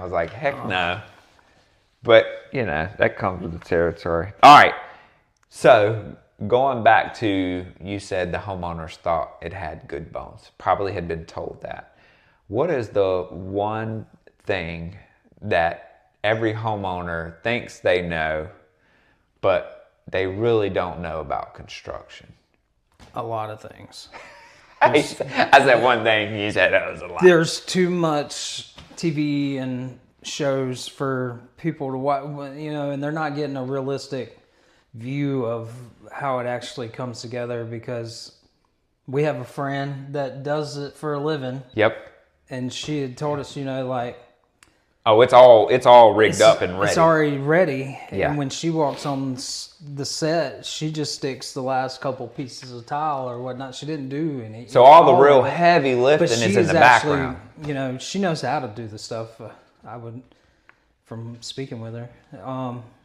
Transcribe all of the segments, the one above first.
was like, heck no. But, you know, that comes with the territory. All right. So going back to, you said the homeowners thought it had good bones. Probably had been told that. What is the one thing that every homeowner thinks they know, but they really don't know about construction? A lot of things. I said one thing, you said that was a lot. There's too much TV and shows for people to watch, you know, and they're not getting a realistic view of how it actually comes together, because we have a friend that does it for a living. Yep. And she had told us, you know, like, oh, it's all rigged up and ready. It's already ready. Yeah. And when she walks on the set, she just sticks the last couple pieces of tile or whatnot. She didn't do any. So all the real heavy lifting but is in the background. You know, she knows how to do the stuff. I would, from speaking with her.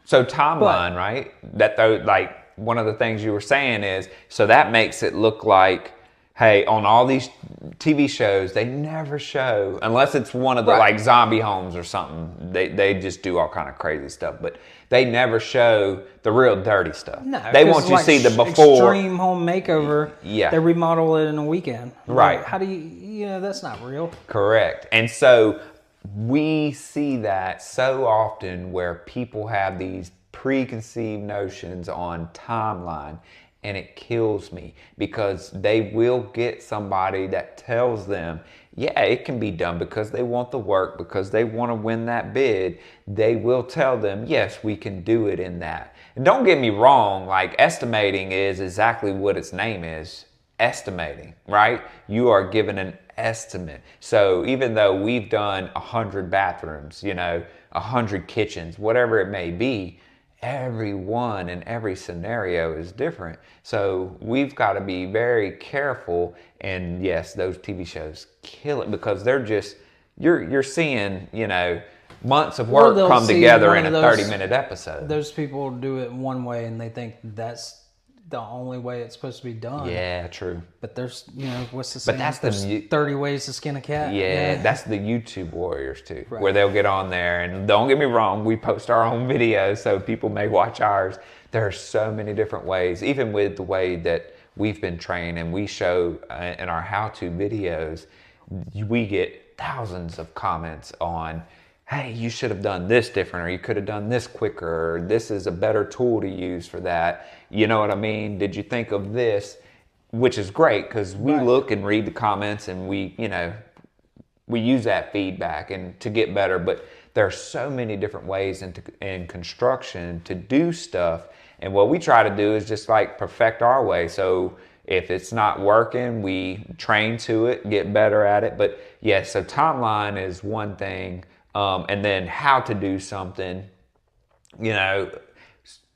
So timeline, right? That though, like one of the things you were saying is, so that makes it look like, hey, on all these TV shows, they never show, unless it's one of the like zombie homes or something, they just do all kind of crazy stuff, but they never show the real dirty stuff. No, they want you to see the before. Extreme home makeover. Yeah. They remodel it in a weekend. Right. Like, how do you know, that's not real. Correct. And so we see that so often where people have these preconceived notions on timeline, and it kills me, because they will get somebody that tells them, yeah, it can be done, because they want the work, because they want to win that bid. They will tell them, yes, we can do it in that. And don't get me wrong, like estimating is exactly what its name is, estimating, right? You are given an estimate. So even though we've done 100 bathrooms, you know, 100 kitchens, whatever it may be, every one and every scenario is different. So we've got to be very careful. And yes, those TV shows kill it, because they're just, you're seeing, you know, months of work come together in a 30-minute episode. Those people do it one way and they think that's the only way it's supposed to be done. Yeah, true. But there's, you know, what's the saying? But that's there's 30 ways to skin a cat. Yeah, that's the YouTube warriors too, where they'll get on there, and don't get me wrong, we post our own videos so people may watch ours. There are so many different ways, even with the way that we've been trained, and we show in our how-to videos, we get thousands of comments on, hey, you should have done this different, or you could have done this quicker, or this is a better tool to use for that. You know what I mean? Did you think of this? Which is great, because we look and read the comments, and we, you know, we use that feedback and to get better. But there are so many different ways in construction to do stuff. And what we try to do is just like perfect our way. So if it's not working, we train to it, get better at it. But yes, so timeline is one thing. And then how to do something, you know.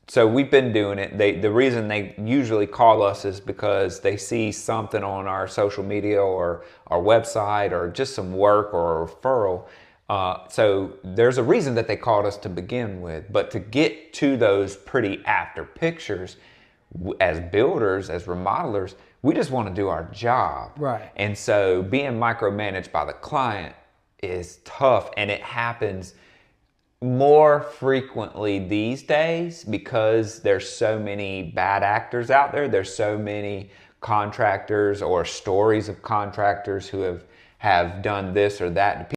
So we've been doing it. The reason they usually call us is because they see something on our social media or our website, or just some work or a referral. So there's a reason that they called us to begin with. But to get to those pretty after pictures, as builders, as remodelers, we just want to do our job. Right. And so being micromanaged by the client is tough, and it happens more frequently these days because there's so many bad actors out there. There's so many contractors or stories of contractors who have done this or that.